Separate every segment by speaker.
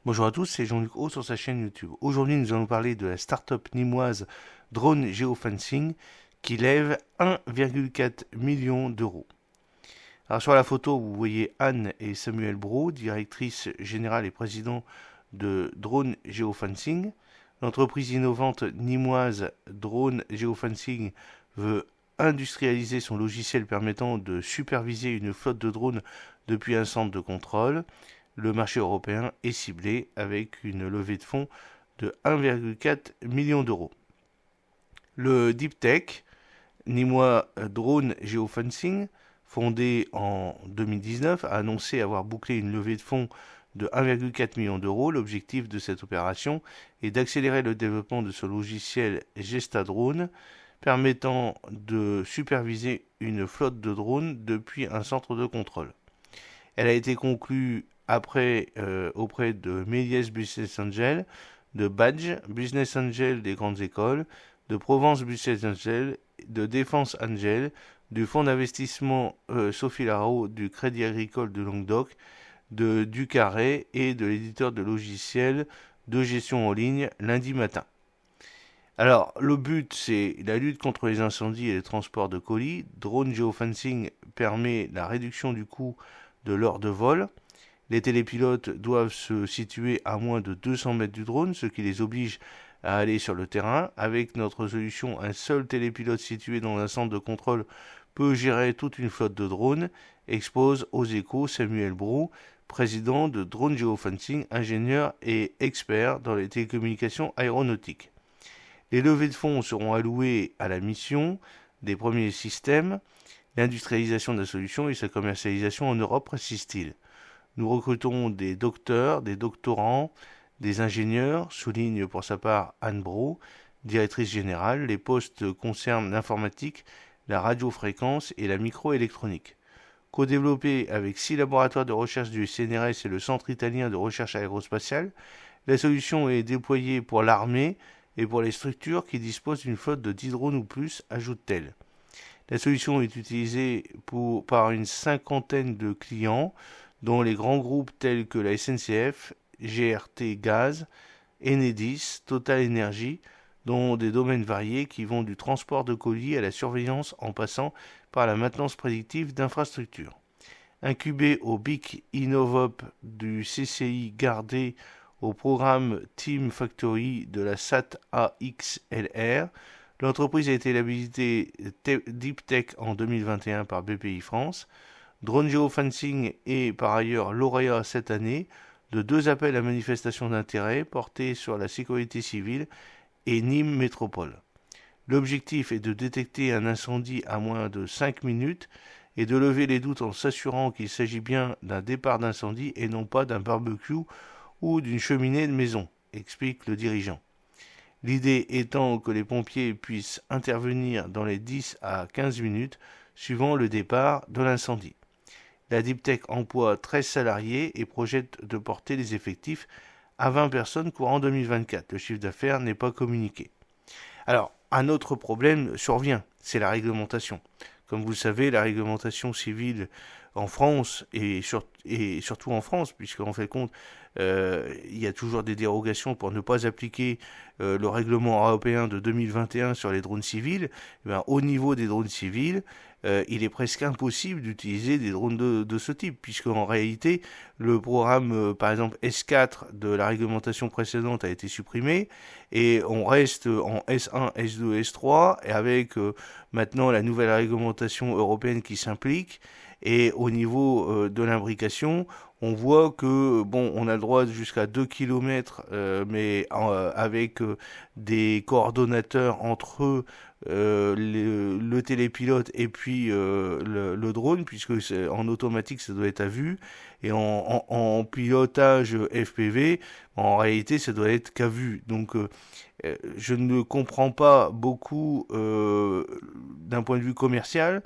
Speaker 1: Bonjour à tous, c'est Jean-Luc Haut sur sa chaîne YouTube. Aujourd'hui, nous allons parler de la start-up nîmoise Drone Geofencing qui lève 1,4 million d'euros. Alors sur la photo, vous voyez Anne et Samuel Brault, directrice générale et président de Drone Geofencing. L'entreprise innovante nîmoise Drone Geofencing veut industrialiser son logiciel permettant de superviser une flotte de drones depuis un centre de contrôle. Le marché européen est ciblé avec une levée de fonds de 1,4 million d'euros. Le Deep Tech, Nîmois Drone Geofencing, fondé en 2019, a annoncé avoir bouclé une levée de fonds de 1,4 million d'euros. L'objectif de cette opération est d'accélérer le développement de ce logiciel Gestadrone permettant de superviser une flotte de drones depuis un centre de contrôle. Elle a été conclue auprès de Méliès Business Angel, de Badge Business Angel des grandes écoles, de Provence Business Angel, de Défense Angel, du fonds d'investissement Sophie Larrault du Crédit Agricole de Languedoc, de Ducarré et de l'éditeur de logiciels de gestion en ligne Lundi Matin. Alors, le but, c'est la lutte contre les incendies et les transports de colis. Drone Geofencing permet la réduction du coût de l'heure de vol. Les télépilotes doivent se situer à moins de 200 mètres du drone, ce qui les oblige à aller sur le terrain. Avec notre solution, un seul télépilote situé dans un centre de contrôle peut gérer toute une flotte de drones, expose aux Échos Samuel Brault, président de Drone Geofencing, ingénieur et expert dans les télécommunications aéronautiques. Les levées de fonds seront allouées à la mission des premiers systèmes, l'industrialisation de la solution et sa commercialisation en Europe, précise-t-il. Nous recrutons des docteurs, des doctorants, des ingénieurs, souligne pour sa part Anne Brault, directrice générale. Les postes concernent l'informatique, la radiofréquence et la microélectronique. Co-développée avec 6 laboratoires de recherche du CNRS et le Centre italien de recherche aérospatiale, la solution est déployée pour l'armée et pour les structures qui disposent d'une flotte de 10 drones ou plus, ajoute-t-elle. La solution est utilisée par une cinquantaine de clients, dont les grands groupes tels que la SNCF, GRT Gaz, Enedis, Total Energy, dans des domaines variés qui vont du transport de colis à la surveillance en passant par la maintenance prédictive d'infrastructures. Incubé au BIC Innovop du CCI Gardé au programme Team Factory de la SAT AXLR, l'entreprise a été labellisée Deep Tech en 2021 par BPI France. Drone Geofencing est par ailleurs lauréat cette année de 2 appels à manifestation d'intérêt portés sur la sécurité civile et Nîmes Métropole. L'objectif est de détecter un incendie à moins de 5 minutes et de lever les doutes en s'assurant qu'il s'agit bien d'un départ d'incendie et non pas d'un barbecue ou d'une cheminée de maison, explique le dirigeant. L'idée étant que les pompiers puissent intervenir dans les 10 à 15 minutes suivant le départ de l'incendie. La Deep Tech emploie 13 salariés et projette de porter les effectifs à 20 personnes courant 2024. Le chiffre d'affaires n'est pas communiqué. Alors, un autre problème survient, c'est la réglementation. Comme vous le savez, la réglementation civile en France, et surtout en France, puisqu'en fait compte, il y a toujours des dérogations pour ne pas appliquer le règlement européen de 2021 sur les drones civils. Eh bien, au niveau des drones civils, il est presque impossible d'utiliser des drones de ce type, puisqu'en réalité, le programme, par exemple, S4 de la réglementation précédente a été supprimé, et on reste en S1, S2, S3, et avec maintenant la nouvelle réglementation européenne qui s'implique, et au niveau de l'imbrication, on voit que bon, on a le droit jusqu'à 2 km, mais avec des coordonnateurs entre eux, le télépilote et puis le drone, puisque en automatique ça doit être à vue, et en pilotage FPV, en réalité ça doit être qu'à vue. Donc je ne comprends pas beaucoup d'un point de vue commercial,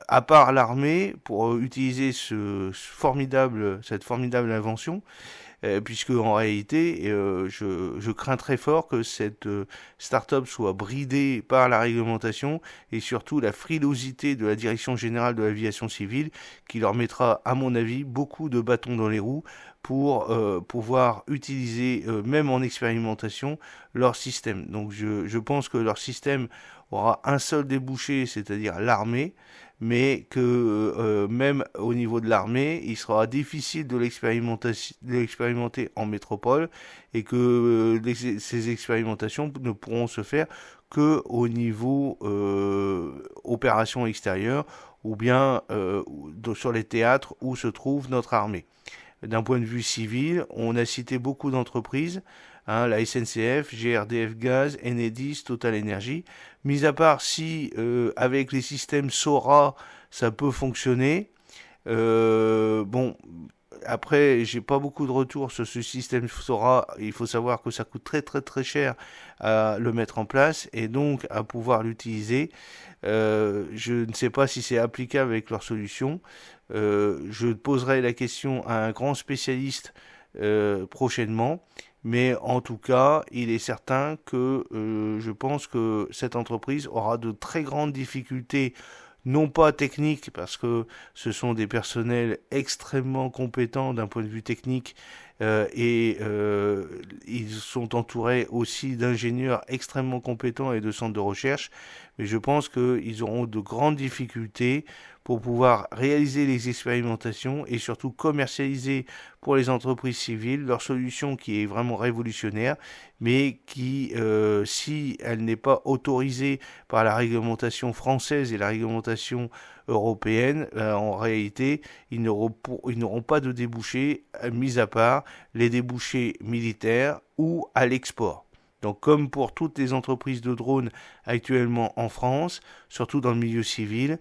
Speaker 1: à part l'armée, pour utiliser cette formidable invention. puisque en réalité, je crains très fort que cette start-up soit bridée par la réglementation et surtout la frilosité de la Direction générale de l'aviation civile qui leur mettra, à mon avis, beaucoup de bâtons dans les roues pour pouvoir utiliser, même en expérimentation, leur système. Donc je pense que leur système aura un seul débouché, c'est-à-dire l'armée, mais que même au niveau de l'armée, il sera difficile de l'expérimenter en métropole et que ces expérimentations ne pourront se faire que au niveau opération extérieure ou bien sur les théâtres où se trouve notre armée. D'un point de vue civil, on a cité beaucoup d'entreprises, la SNCF, GRDF Gaz, Enedis, Total Energy. Mis à part si avec les systèmes SORA ça peut fonctionner. Bon, après, j'ai pas beaucoup de retours sur ce système SORA. Il faut savoir que ça coûte très très très cher à le mettre en place et donc à pouvoir l'utiliser. Je ne sais pas si c'est applicable avec leur solution. Je poserai la question à un grand spécialiste prochainement. Mais en tout cas, il est certain que je pense que cette entreprise aura de très grandes difficultés, non pas techniques, parce que ce sont des personnels extrêmement compétents d'un point de vue technique, et ils sont entourés aussi d'ingénieurs extrêmement compétents et de centres de recherche, mais je pense qu'ils auront de grandes difficultés pour pouvoir réaliser les expérimentations et surtout commercialiser pour les entreprises civiles leur solution qui est vraiment révolutionnaire, mais qui, si elle n'est pas autorisée par la réglementation française et la réglementation européenne, en réalité, ils n'auront pas de débouchés, mis à part les débouchés militaires ou à l'export. Donc comme pour toutes les entreprises de drones actuellement en France, surtout dans le milieu civil,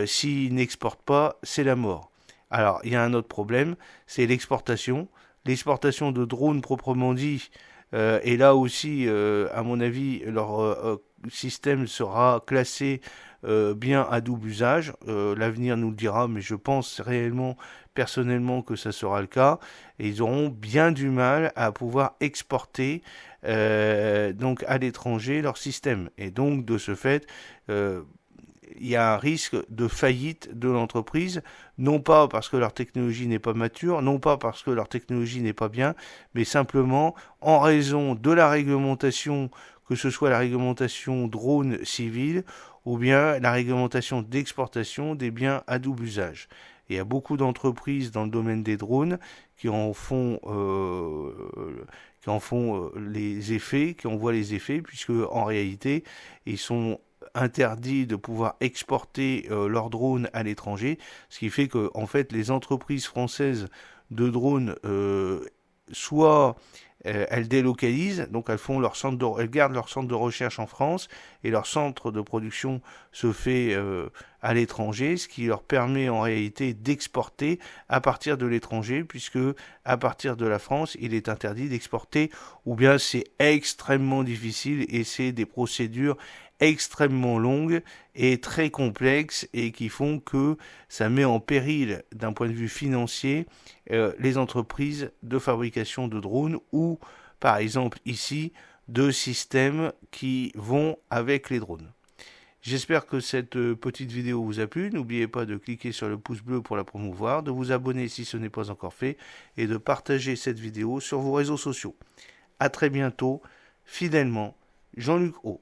Speaker 1: s'ils n'exportent pas, c'est la mort. Alors il y a un autre problème, c'est l'exportation. L'exportation de drones proprement dit, et là aussi, à mon avis, leur système sera classé bien à double usage. L'avenir nous le dira, mais je pense réellement, personnellement, que ça sera le cas. Et ils auront bien du mal à pouvoir exporter donc à l'étranger leur système. Et donc, de ce fait, il y a un risque de faillite de l'entreprise, non pas parce que leur technologie n'est pas mature, non pas parce que leur technologie n'est pas bien, mais simplement en raison de la réglementation, que ce soit la réglementation drone civile ou bien la réglementation d'exportation des biens à double usage. Et il y a beaucoup d'entreprises dans le domaine des drones qui en font les effets, qui en voient les effets, puisque en réalité, ils sont interdits de pouvoir exporter leurs drones à l'étranger, ce qui fait que en fait les entreprises françaises de drones soit elles délocalisent, donc elles gardent leur centre de recherche en France et leur centre de production se fait à l'étranger, ce qui leur permet en réalité d'exporter à partir de l'étranger, puisque à partir de la France, il est interdit d'exporter, ou bien c'est extrêmement difficile et c'est des procédures extrêmement longues et très complexes et qui font que ça met en péril d'un point de vue financier les entreprises de fabrication de drones ou par exemple ici de systèmes qui vont avec les drones. J'espère que cette petite vidéo vous a plu. N'oubliez pas de cliquer sur le pouce bleu pour la promouvoir, de vous abonner si ce n'est pas encore fait et de partager cette vidéo sur vos réseaux sociaux. À très bientôt, fidèlement, Jean-Luc O.